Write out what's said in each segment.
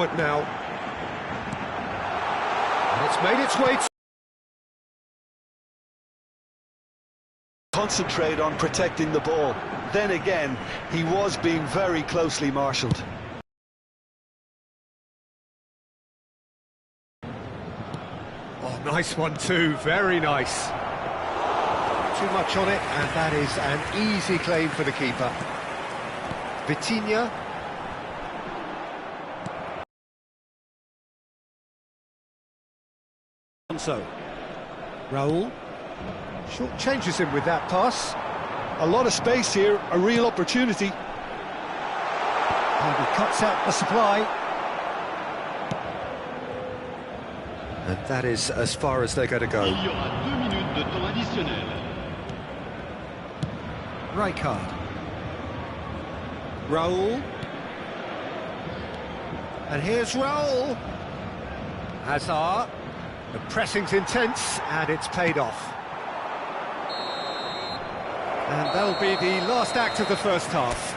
work now. And it's made its way to... Concentrate on protecting the ball. Then again, he was being very closely marshalled. Oh, nice one too, very nice. Too much on it, and that is an easy claim for the keeper. Vitinha. So, Raul. Short changes him with that pass. A lot of space here, a real opportunity. And he cuts out the supply. And that is as far as they're going to go. Il y aura 2 minutes de temps additionnel. Rijkaard. Raul. And here's Raul. Hazard. The pressing's intense, and it's paid off. And that'll be the last act of the first half.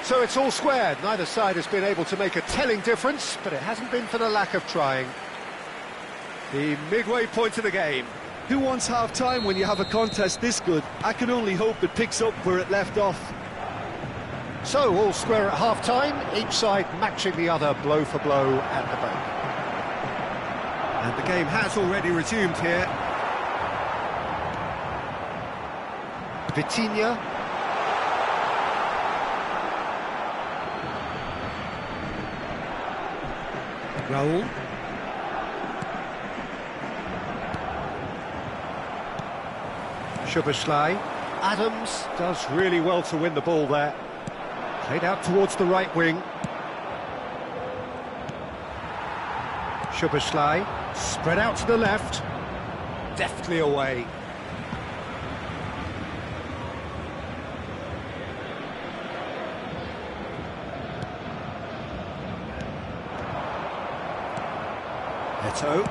So it's all squared. Neither side has been able to make a telling difference, but it hasn't been for the lack of trying. The midway point of the game. Who wants half-time when you have a contest this good? I can only hope it picks up where it left off. So, all square at half-time, each side matching the other blow for blow at the break. And the game has already resumed here. Vitinha. Raul. Szoboszlai. Adams does really well to win the ball there. Played out towards the right wing. Szoboszlai. Spread out to the left. Deftly away. Eto'o.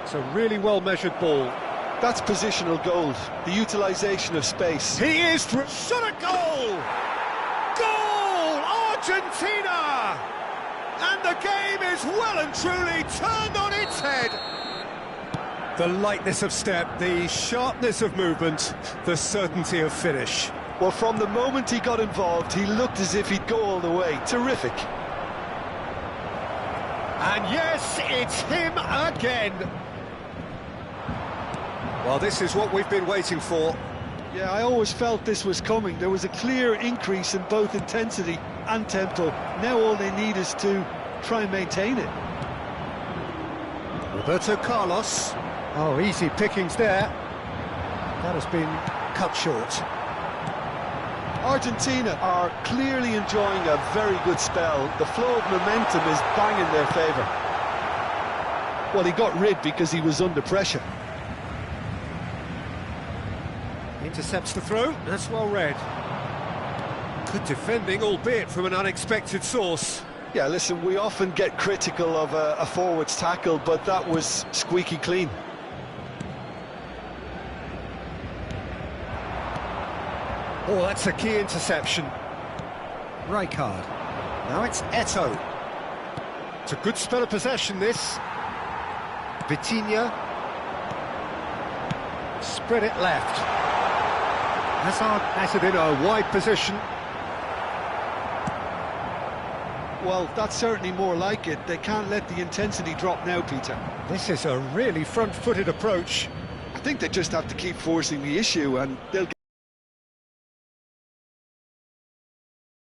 It's a really well-measured ball. That's positional gold, the utilisation of space. He is through. Shot a goal! Goal! Argentina! And the game is well and truly turned on its head. The lightness of step, the sharpness of movement, the certainty of finish. Well, from the moment he got involved, he looked as if he'd go all the way. Terrific. And yes, it's him again. Well, this is what we've been waiting for. Yeah, I always felt this was coming. There was a clear increase in both intensity and tempo. Now all they need is to try and maintain it. Roberto Carlos. Oh, easy pickings there. That has been cut short. Argentina are clearly enjoying a very good spell. The flow of momentum is bang in their favour. Well, he got rid because he was under pressure. Intercepts the throw, that's well read. Good defending, albeit from an unexpected source. Yeah, listen, we often get critical of a forward's tackle, but that was squeaky clean. Oh, that's a key interception. Rijkaard. Now it's Eto'o. It's a good spell of possession, this. Vitinha. Spread it left. Hazard has it in a wide position. Well, that's certainly more like it. They can't let the intensity drop now, Peter. This is a really front-footed approach. I think they just have to keep forcing the issue and they'll get...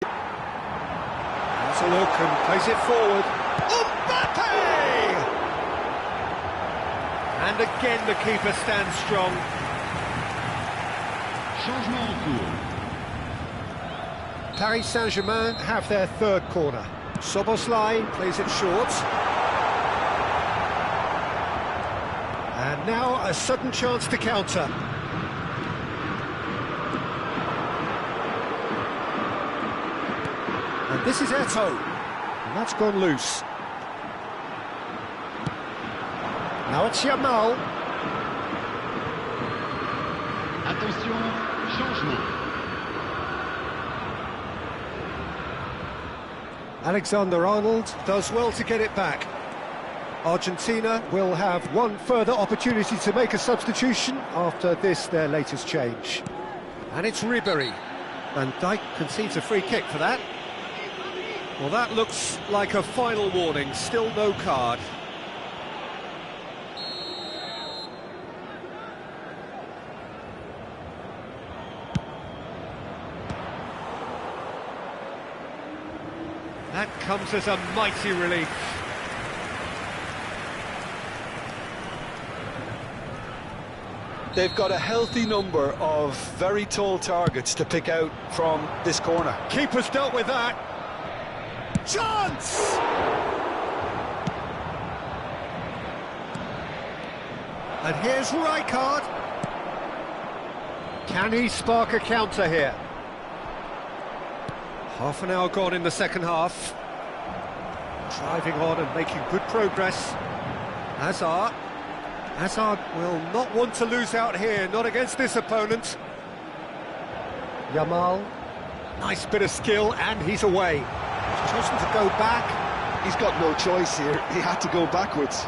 Has a look and plays it forward. Mbappe! And again the keeper stands strong. Changement en cours. Paris Saint-Germain have their third corner. Szoboszlai plays it short. And now a sudden chance to counter. And this is Eto'o. And that's gone loose. Now it's Yamal. Attention, changement. Alexander-Arnold does well to get it back. Argentina will have one further opportunity to make a substitution after this, their latest change. And it's Ribery. Van Dijk concedes a free kick for that. Well, that looks like a final warning, still no card. That comes as a mighty relief. They've got a healthy number of very tall targets to pick out from this corner. Keeper's dealt with that. Chance! And here's Rijkaard. Can he spark a counter here? Half an hour gone in the second half. Driving on and making good progress. Hazard. Hazard will not want to lose out here, not against this opponent. Yamal. Nice bit of skill, and he's away. He's chosen to go back. He's got no choice here. He had to go backwards.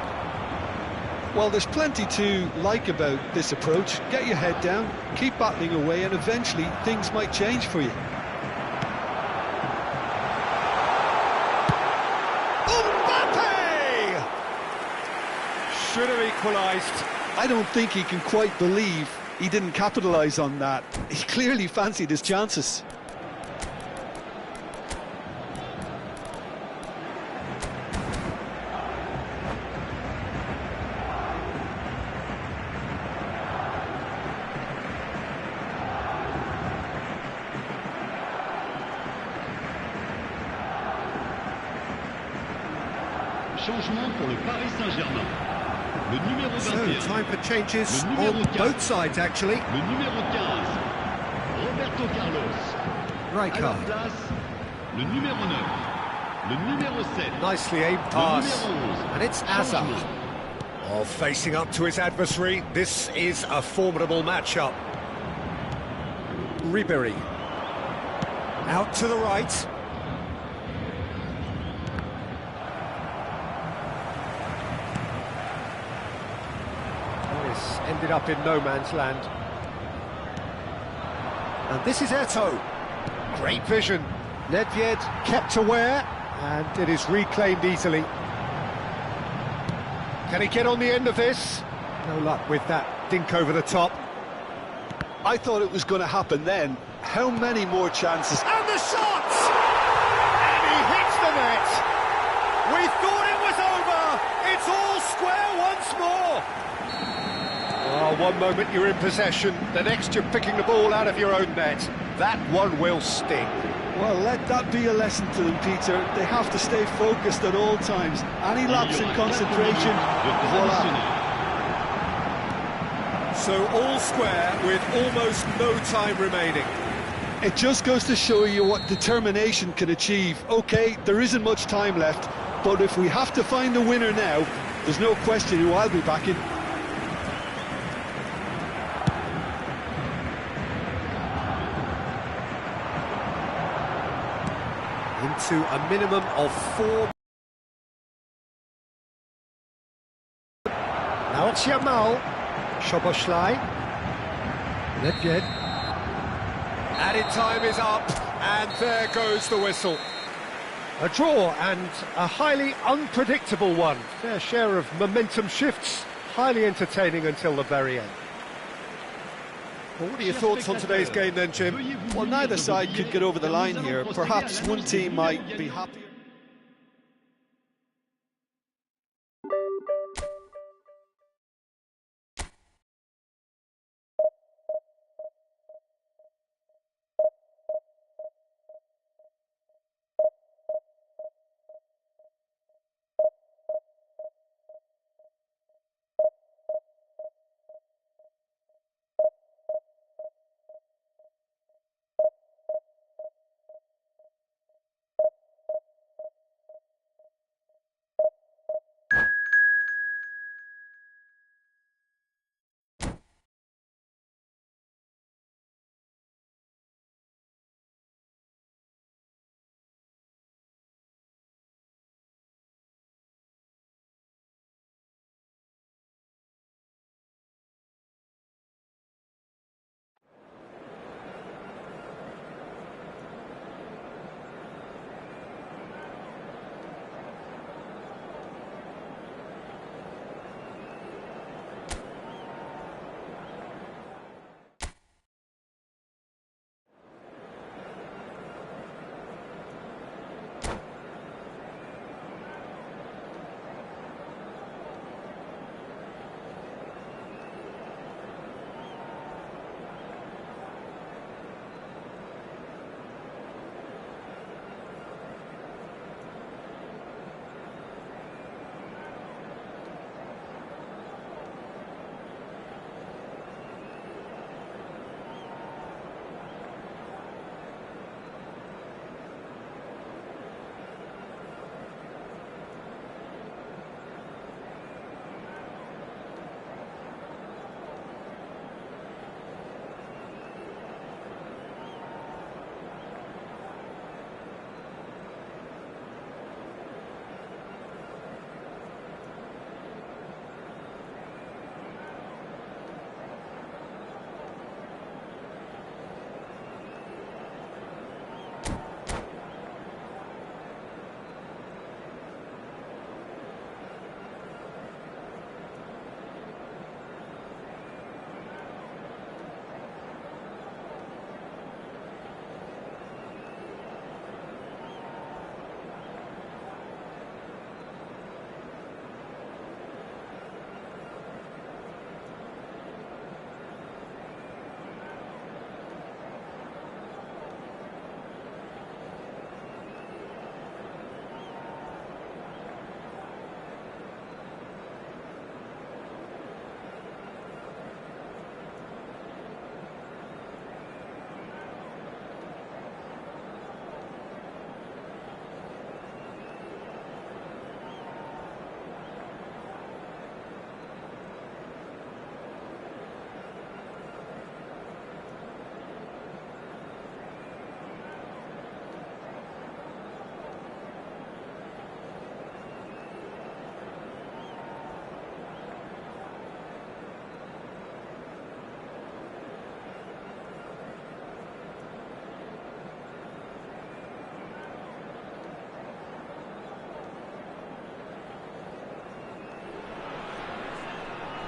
Well, there's plenty to like about this approach. Get your head down, keep battling away, and eventually things might change for you. Should have equalised. I don't think he can quite believe he didn't capitalise on that. He clearly fancied his chances. Changement pour le Paris Saint-Germain. Le numéro 21. So, time for changes on both sides, actually. Le numéro 15. Roberto Carlos. À la Rijkaard. place, le numéro 9. Le numéro 7. Nicely aimed Le pass. numéro 11. And it's Hazard. Changement. Oh, facing up to his adversary. This is a formidable matchup. Ribery. Out to the right. This ended up in no man's land. And this is Eto'o. Great vision. Nedved kept aware, and it is reclaimed easily. Can he get on the end of this? No luck with that dink over the top. I thought it was going to happen then. How many more chances? And the shot! And he hits the net! We thought it was over! It's all square once more! Oh, one moment you're in possession, the next you're picking the ball out of your own net. That one will sting. Well, let that be a lesson to them, Peter. They have to stay focused at all times. Any lapse in concentration, voila. So all square with almost no time remaining. It just goes to show you what determination can achieve. OK, there isn't much time left, but if we have to find a winner now, there's no question who I'll be backing. Into a minimum of 4. Now it's Yamal. Szoboszlai. Nedved. Added time is up, and there goes the whistle. A draw, and a highly unpredictable one. Fair share of momentum shifts, highly entertaining until the very end. Well, what are your thoughts on today's game then, Jim? Well, neither side could get over the line here. Perhaps one team might be happy.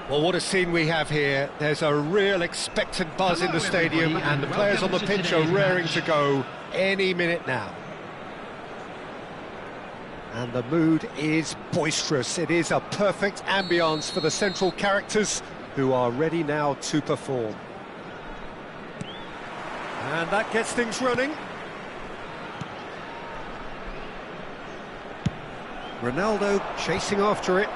Well, what a scene we have here. There's a real expectant buzz in the stadium, and the players on the pitch are raring to go any minute now. And the mood is boisterous. It is a perfect ambience for the central characters, who are ready now to perform. And that gets things running. Ronaldo chasing after it.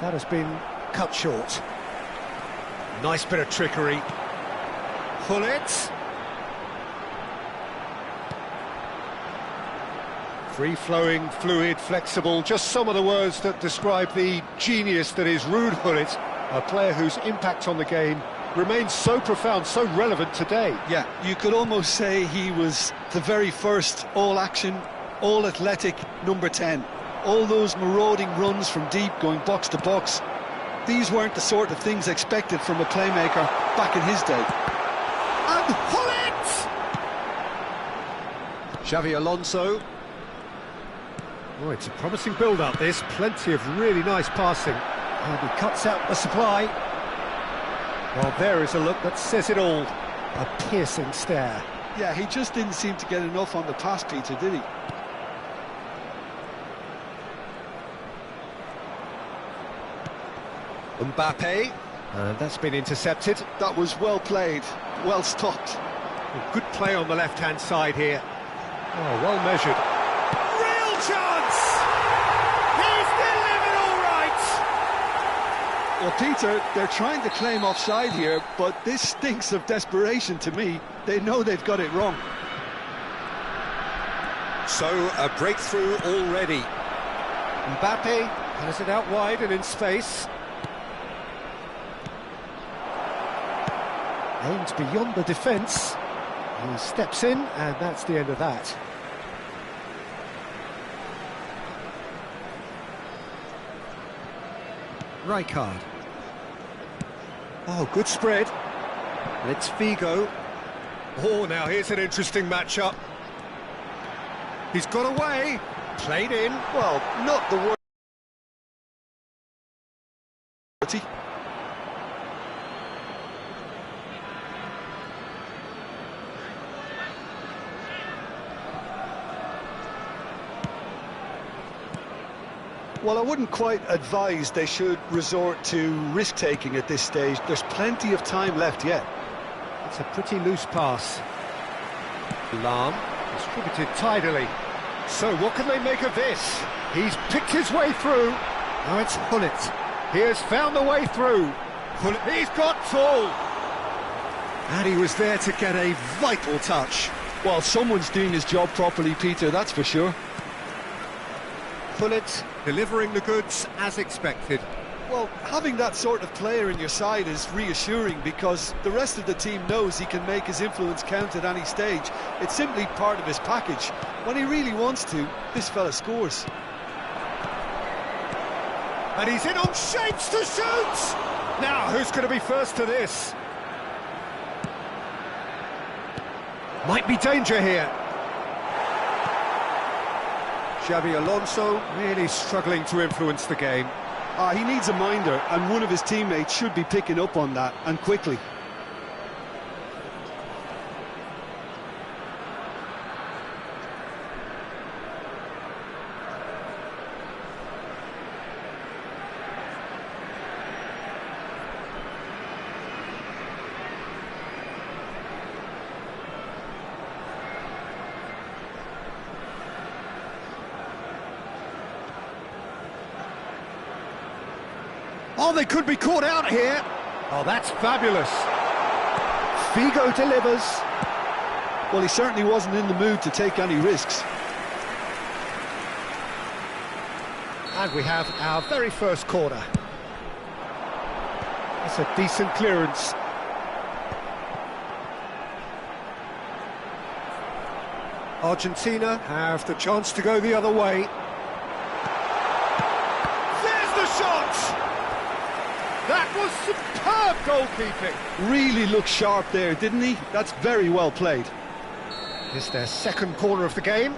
That has been cut short. Nice bit of trickery. Pull it. Free-flowing, fluid, flexible, just some of the words that describe the genius that is Ruud Gullit, a player whose impact on the game remains so profound, so relevant today. Yeah, you could almost say he was the very first all-action, all-athletic number 10. All those marauding runs from deep, going box to box, these weren't the sort of things expected from a playmaker back in his day. And Gullit! Xavi Alonso. Oh, it's a promising build-up, this. Plenty of really nice passing. And he cuts out the supply. Well, there is a look that says it all. A piercing stare. Yeah, he just didn't seem to get enough on the pass, Peter, did he? Mbappe, and that's been intercepted. That was well played, well stopped. Good play on the left-hand side here. Oh, well measured. Real chance! He's delivered all right! Well, Peter, they're trying to claim offside here, but this stinks of desperation to me. They know they've got it wrong. So, a breakthrough already. Mbappe has it out wide and in space. Aimed beyond the defence. He steps in, and that's the end of that. Rijkaard. Oh, good spread. It's Figo. Oh, now here's an interesting matchup. He's got away. Played in. Well, not the worst. Well, I wouldn't quite advise they should resort to risk-taking at this stage. There's plenty of time left yet. It's a pretty loose pass. Lahm distributed tidily. So what can they make of this? He's picked his way through. Now it's Gullit. He has found the way through. Gullit, he's got full. And he was there to get a vital touch. Well, someone's doing his job properly, Peter, that's for sure. Gullit delivering the goods as expected. Well, having that sort of player in your side is reassuring because the rest of the team knows he can make his influence count at any stage. It's simply part of his package. When he really wants to, this fella scores. And he's in on shapes to shoot! Now, who's going to be first to this? Might be danger here. Xavi Alonso really struggling to influence the game. He needs a minder, and one of his teammates should be picking up on that, and quickly. Oh, they could be caught out here. Oh, that's fabulous. Figo delivers. Well, he certainly wasn't in the mood to take any risks. And we have our very first corner. It's a decent clearance. Argentina have the chance to go the other way. There's the shot! That was superb goalkeeping. Really looked sharp there, didn't he? That's very well played. It's their second corner of the game.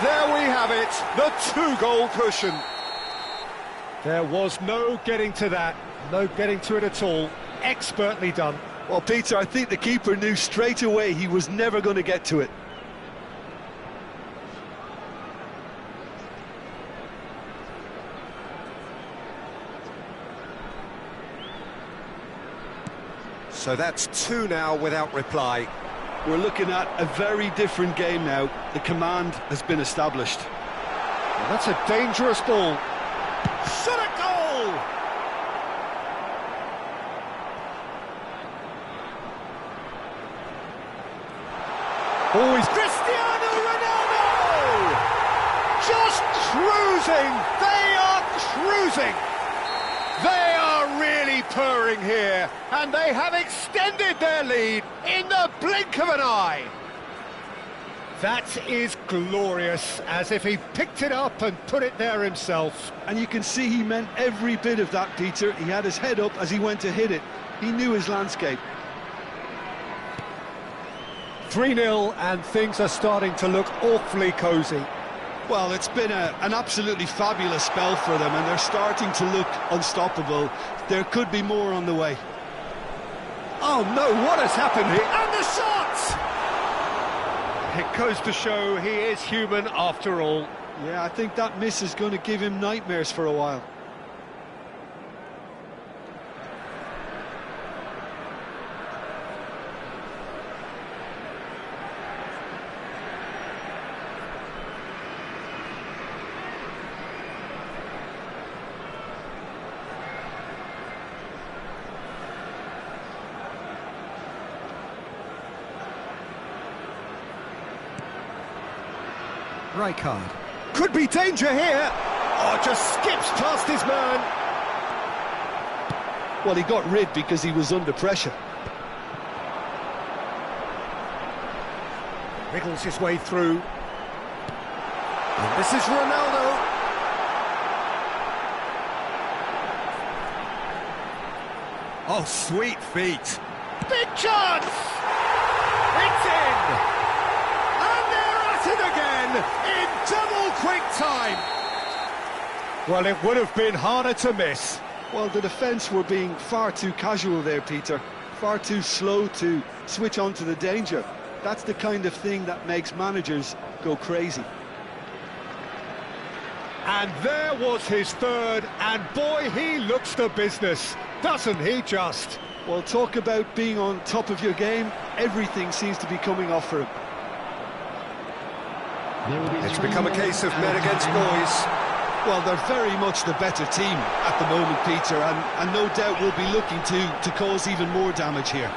There we have it, the two-goal cushion. There was no getting to that, no getting to it at all. Expertly done. Well, Peter, I think the keeper knew straight away he was never going to get to it. So that's two now without reply. We're looking at a very different game now. The command has been established. And that's a dangerous ball. Shot a goal! Always Cristiano Ronaldo! Just cruising! They are cruising! They are really purring here, and they have extended their lead in the blink of an eye. That is glorious, as if he picked it up and put it there himself. And you can see he meant every bit of that, Peter. He had his head up as he went to hit it. He knew his landscape. 3-0, and things are starting to look awfully cosy. Well, it's been an absolutely fabulous spell for them, and they're starting to look unstoppable. There could be more on the way. Oh no, what has happened here? And the shot! It goes to show he is human after all. Yeah, I think that miss is going to give him nightmares for a while. Rijkaard. Could be danger here. Oh, just skips past his man. Well, he got rid because he was under pressure. Wriggles his way through. And this is Ronaldo. Oh, sweet feet. Big chance! It's in! It again in double quick time. Well, it would have been harder to miss. Well, the defence were being far too casual there, Peter. Far too slow to switch on to the danger. That's the kind of thing that makes managers go crazy. And there was his third, and boy, he looks the business, doesn't he just? Well, talk about being on top of your game. Everything seems to be coming off for him. It's become a case of men against boys. Well, they're very much the better team at the moment, Peter, and no doubt will be looking to cause even more damage here.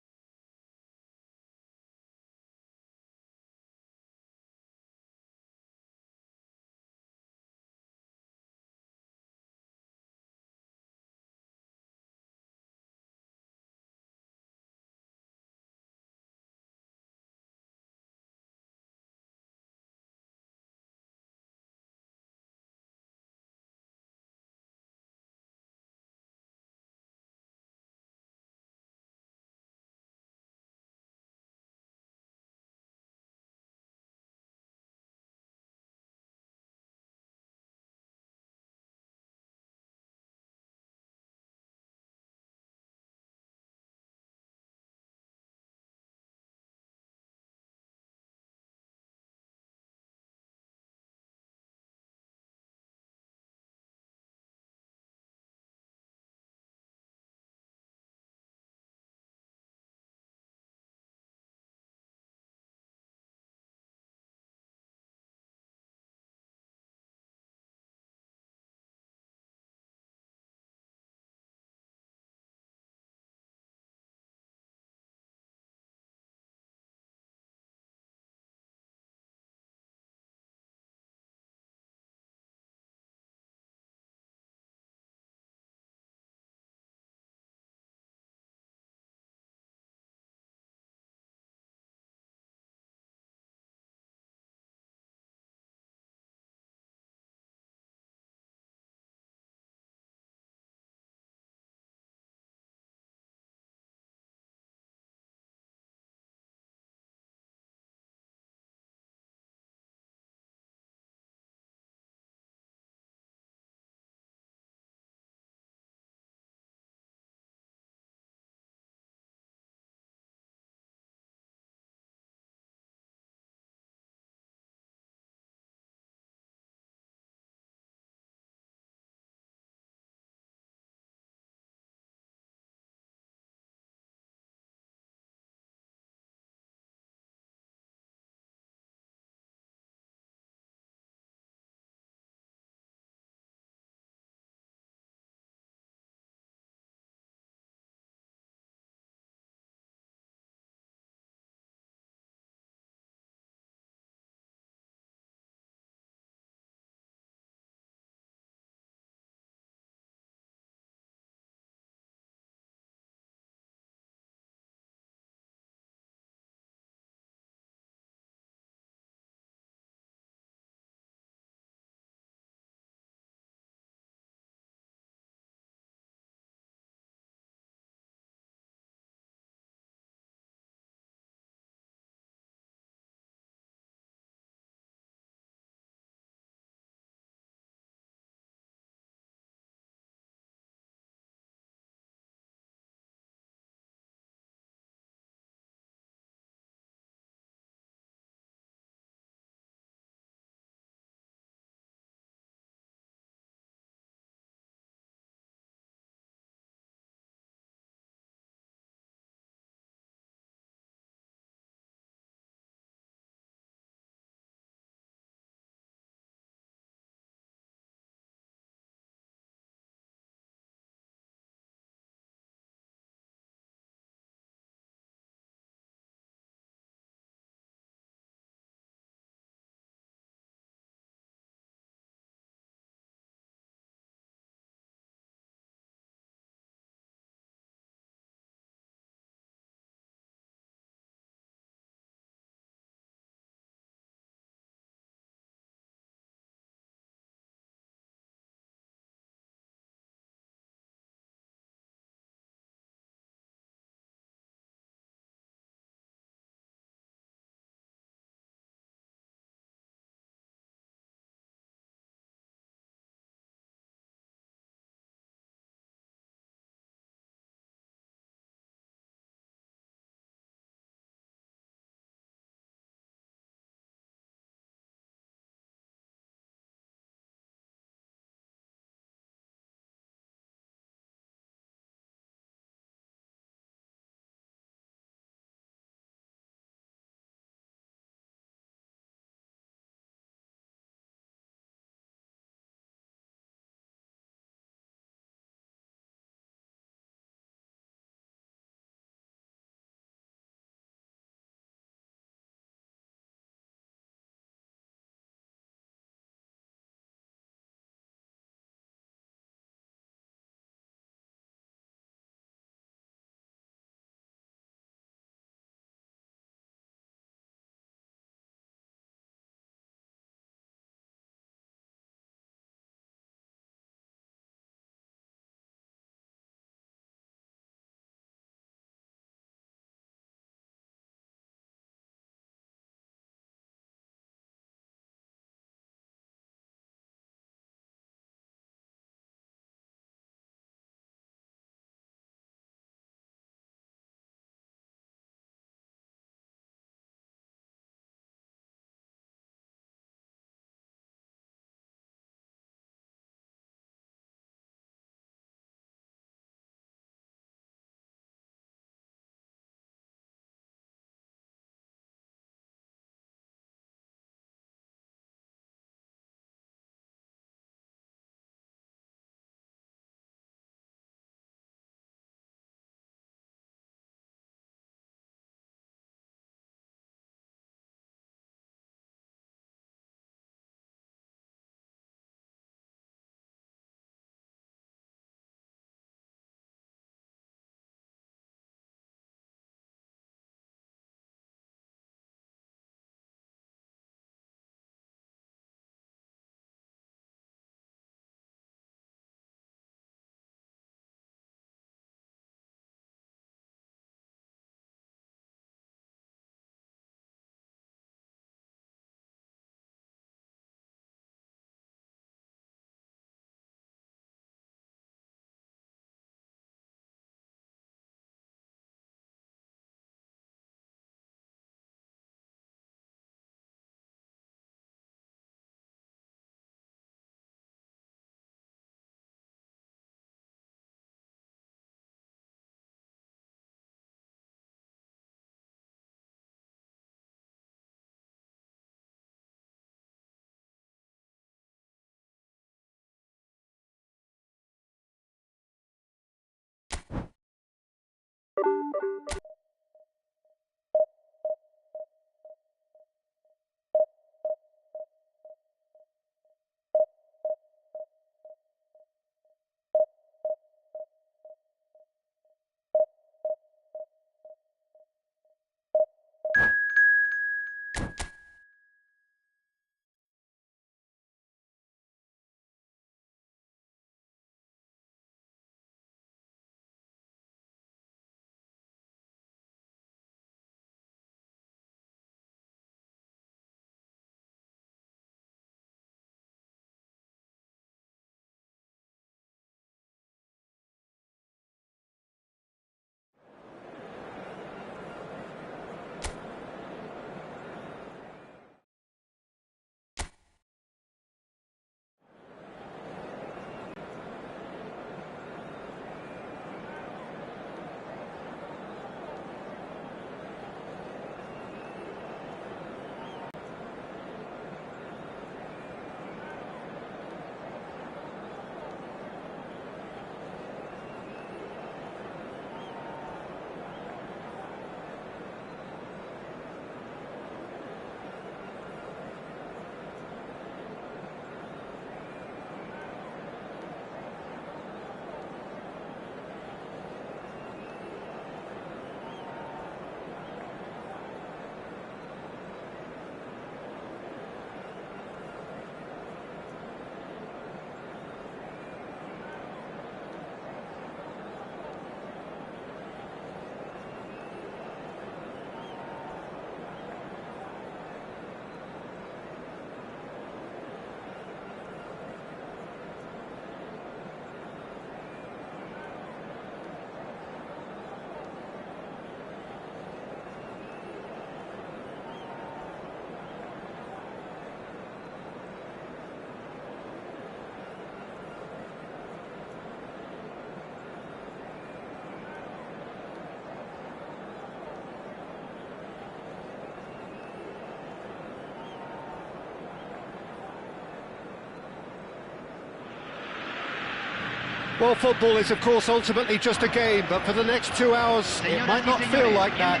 Well, football is, of course, ultimately just a game, but for the next 2 hours, it might not feel like that.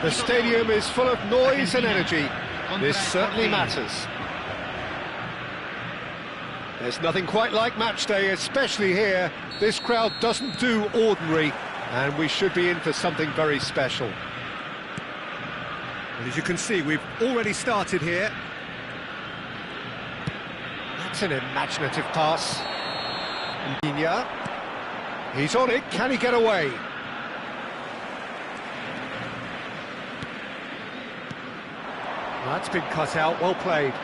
The stadium is full of noise and energy. This certainly matters. There's nothing quite like match day, especially here. This crowd doesn't do ordinary, and we should be in for something very special. And as you can see, we've already started here. That's an imaginative pass. Nina. He's on it, can he get away? That's been cut out, well played.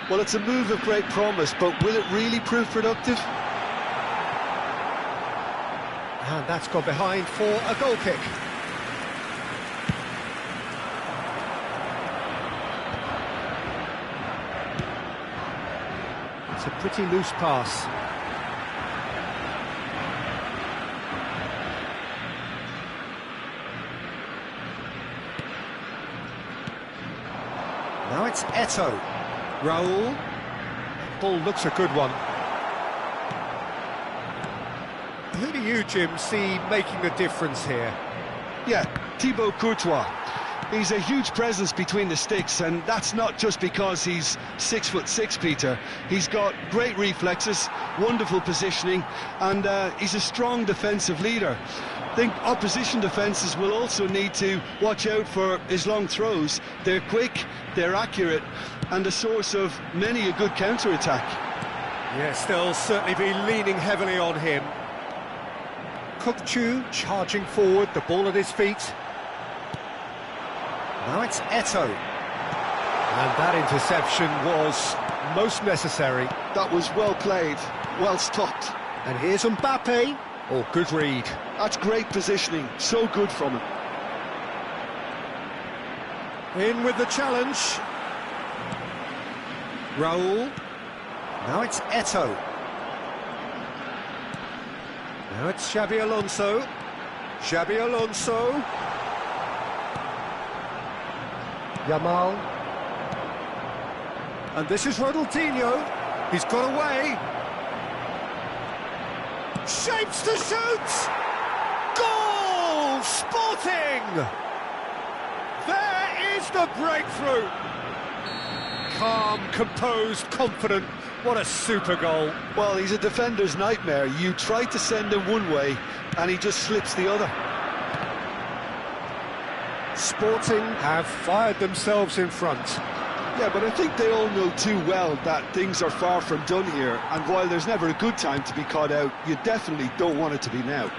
Well, it's a move of great promise, but will it really prove productive? And that's gone behind for a goal kick. It's a pretty loose pass. Now it's Eto'o. Raul. Ball looks a good one. Who do you, Jim, see making the difference here? Yeah, Thibaut Courtois. He's a huge presence between the sticks, and that's not just because he's 6'6", Peter. He's got great reflexes, wonderful positioning, and he's a strong defensive leader. I think opposition defences will also need to watch out for his long throws. They're quick, they're accurate, and a source of many a good counter-attack. Yes, they'll certainly be leaning heavily on him. Kukçu charging forward, the ball at his feet. Now it's Eto'o. And that interception was most necessary. That was well played, well stopped. And here's Mbappe. Oh, good read. That's great positioning, so good from him. In with the challenge. Raul. Now it's Eto'o. Now it's Xabi Alonso. Xabi Alonso. Yamal. And this is Ronaldinho. He's got away. Shapes to shoot! Goal! Sporting! There is the breakthrough! Calm, composed, confident. What a super goal. Well, he's a defender's nightmare. You try to send him one way, and he just slips the other. Sporting have fired themselves in front. Yeah, but I think they all know too well that things are far from done here, and while there's never a good time to be caught out, you definitely don't want it to be now.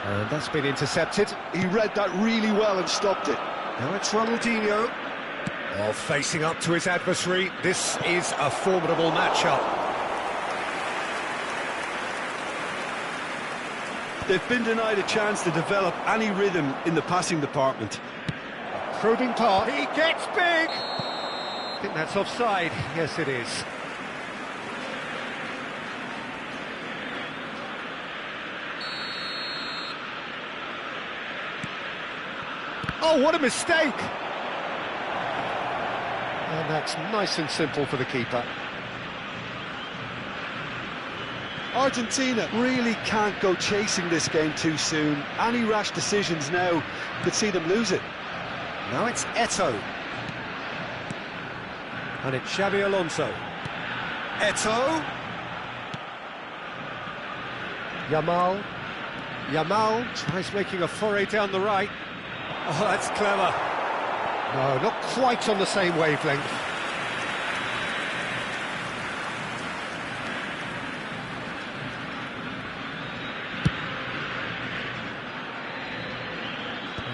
And that's been intercepted. He read that really well and stopped it. Now it's Ronaldinho. Oh, facing up to his adversary. This is a formidable matchup. They've been denied a chance to develop any rhythm in the passing department. Probing part. He gets big! I think that's offside. Yes, it is. Oh, what a mistake! And that's nice and simple for the keeper. Argentina really can't go chasing this game too soon. Any rash decisions now could see them lose it. Now it's Eto'o. And it's Xabi Alonso. Eto'o. Yamal. Yamal tries making a foray down the right. Oh, that's clever. No, not quite on the same wavelength.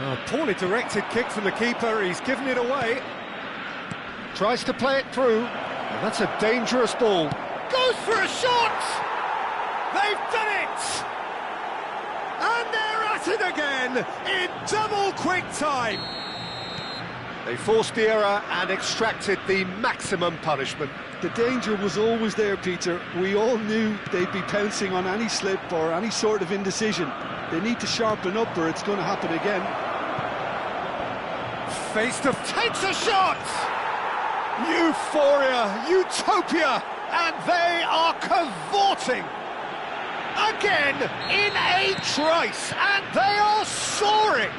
Oh, poorly directed kick from the keeper, he's given it away. Tries to play it through, and that's a dangerous ball. Goes for a shot! They've done it! And they're at it again, in double quick time. They forced the error and extracted the maximum punishment. The danger was always there, Peter. We all knew they'd be pouncing on any slip or any sort of indecision. They need to sharpen up or it's going to happen again. Takes a shot! Euphoria, utopia! and they are cavorting again in a trice, and they are soaring.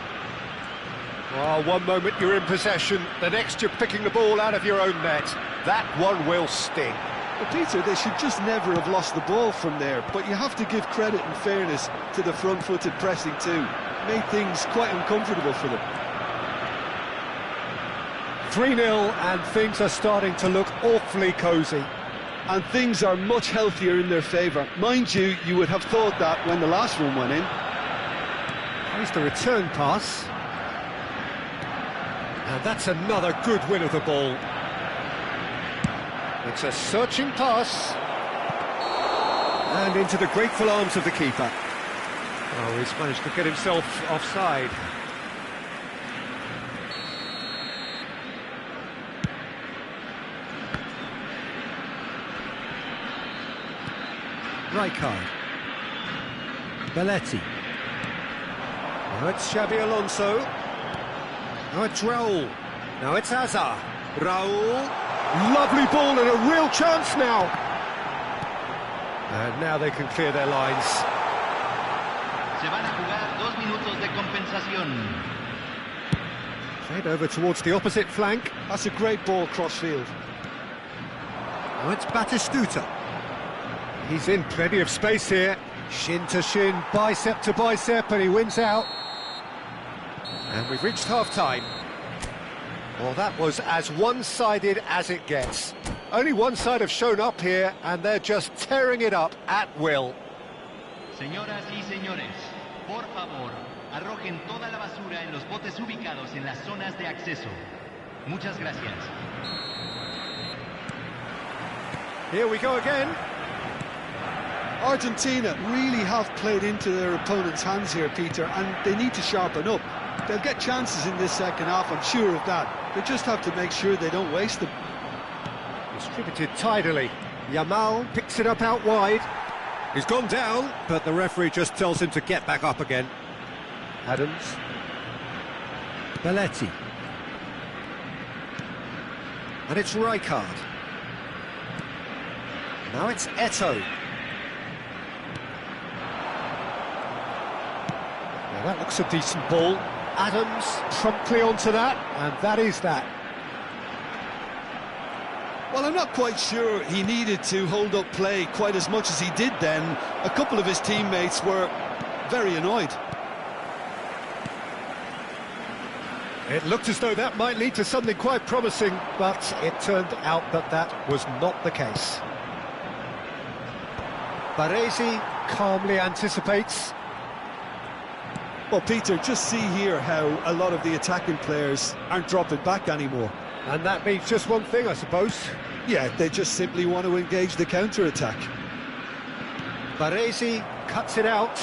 Well, one moment you're in possession, the next you're picking the ball out of your own net. That one will sting. Well, Peter, they should just never have lost the ball from there, but you have to give credit and fairness to the front-footed pressing too. Made things quite uncomfortable for them. 3-0, and things are starting to look awfully cosy. And things are much healthier in their favour. Mind you, you would have thought that when the last one went in. Here's the return pass. And that's another good win of the ball. It's a searching pass. And into the grateful arms of the keeper. Oh, he's managed to get himself offside. Rijkaard. Belletti. Now it's Xabi Alonso. Now it's Raul. Now it's Hazard. Raul. Lovely ball and a real chance now. And now they can clear their lines. Se van a jugar 2 minutos de compensación. Played over towards the opposite flank. That's a great ball cross-field. Now it's Batistuta. He's in plenty of space here. Shin to shin, bicep to bicep, and he wins out. And we've reached half-time. Well, that was as one-sided as it gets. Only one side have shown up here, and they're just tearing it up at will. Señoras y señores, por favor, arrojen toda la basura en los botes ubicados en las zonas de acceso. Muchas gracias. Here we go again. Argentina really have played into their opponent's hands here, Peter, and they need to sharpen up. They'll get chances in this second half, I'm sure of that. They just have to make sure they don't waste them. Distributed tidily. Yamal picks it up out wide. He's gone down, but the referee just tells him to get back up again. Adams. Belletti. And it's Rijkaard. Now it's Eto'o. Now that looks a decent ball. Adams promptly onto that, and that is that. Well, I'm not quite sure he needed to hold up play quite as much as he did then. A couple of his teammates were very annoyed. It looked as though that might lead to something quite promising, but it turned out that that was not the case. Baresi calmly anticipates. Well, Peter, just see here how a lot of the attacking players aren't dropping back anymore. And that means just one thing, I suppose. Yeah, they just simply want to engage the counter-attack. Baresi cuts it out.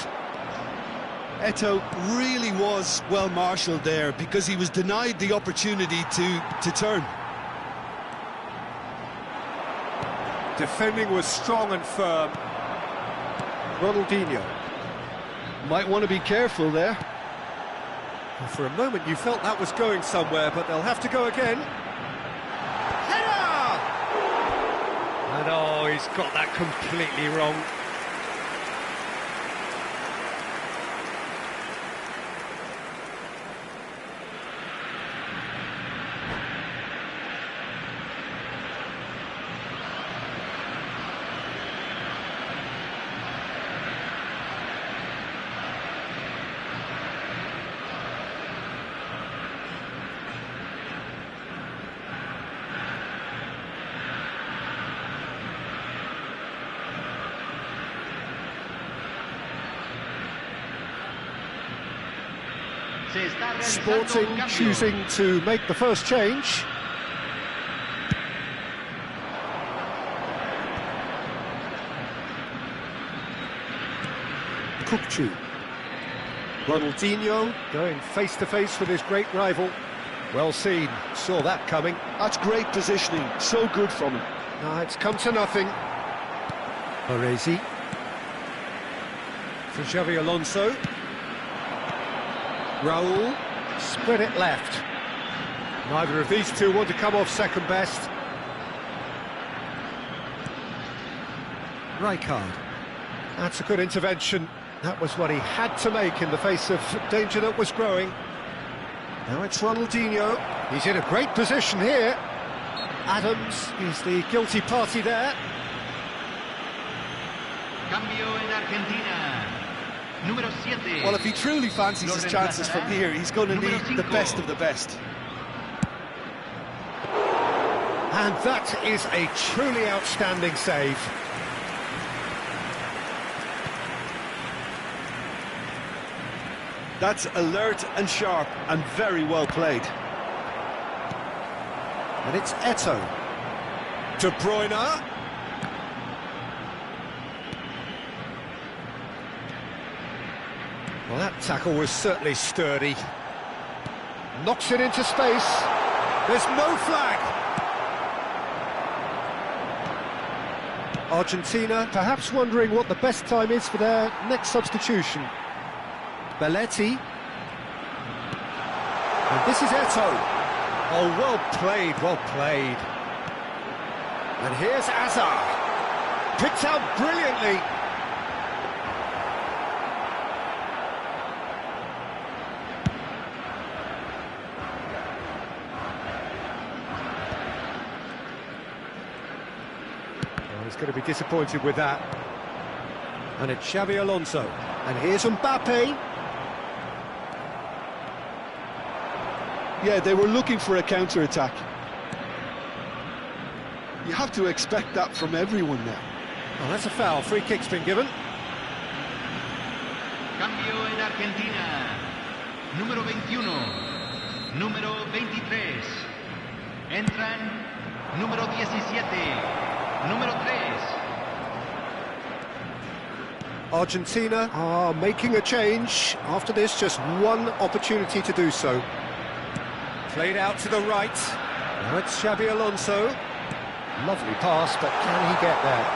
Eto'o really was well marshalled there because he was denied the opportunity to turn. Defending was strong and firm. Ronaldinho. Might want to be careful there. Well, for a moment you felt that was going somewhere, but they'll have to go again. Header! And oh, he's got that completely wrong. Sporting choosing to make the first change. Kukçu. Ronaldinho going face-to-face with his great rival. Well seen, saw that coming. That's great positioning, so good from him. It's come to nothing. Baresi. For Xabi Alonso. Raul, spread it left. Neither of these two want to come off second best. Rijkaard. That's a good intervention. That was what he had to make in the face of danger that was growing. Now it's Ronaldinho. He's in a great position here. Adams is the guilty party there. Cambio en Argentina. Número 7. Well, if he truly fancies his chances from here, he's going to need the best of the best. And that is a truly outstanding save. That's alert and sharp and very well played. And it's Eto'o. De Bruyne. Well, that tackle was certainly sturdy. Knocks it into space. There's no flag. Argentina perhaps wondering what the best time is for their next substitution. Belletti. And this is Eto'o. Oh, well played, well played. And here's Hazard. Picked out brilliantly. Oh, he's going to be disappointed with that. And it's Xabi Alonso. And here's Mbappe. Yeah, they were looking for a counter-attack. You have to expect that from everyone now. Oh, that's a foul. Free kick's been given. Cambio en Argentina. Número 21. Número 23. Entran número 17. Número 3. Argentina are making a change. After this, just one opportunity to do so. Played out to the right. Now it's Xabi Alonso. Lovely pass, but can he get there?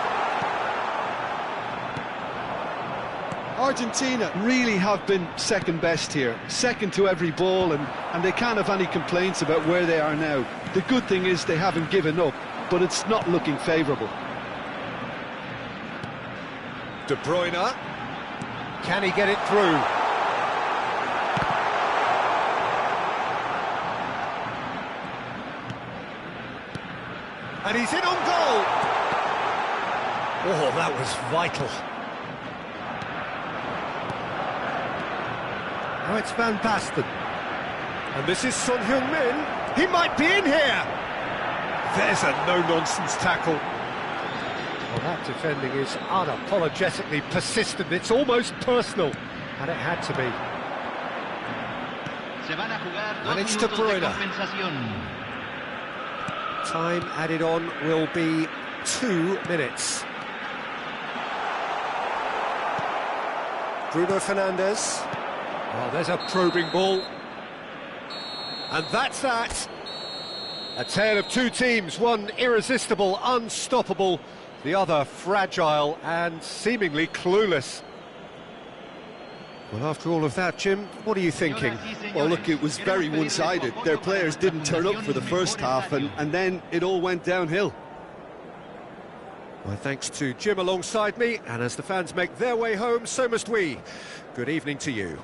Argentina really have been second best here, second to every ball, and they can't have any complaints about where they are now. The good thing is they haven't given up, but it's not looking favourable. De Bruyne. Can he get it through? And he's in on goal. Oh, that was vital. Now it's Van Basten. And this is Son Heung-min. He might be in here. There's a no-nonsense tackle. Well, that defending is unapologetically persistent. It's almost personal. And it had to be. Se van a jugar 2 And it's De minutos de Bruyne. compensación. Time added on will be 2 minutes. Bruno Fernandes. Oh, there's a probing ball. And that's that. A tale of two teams, one irresistible, unstoppable, the other fragile and seemingly clueless. Well, after all of that, Jim, what are you thinking? Well, look, it was very one-sided. Their players didn't turn up for the first half, and then it all went downhill. Well, thanks to Jim alongside me, and as the fans make their way home, so must we. Good evening to you.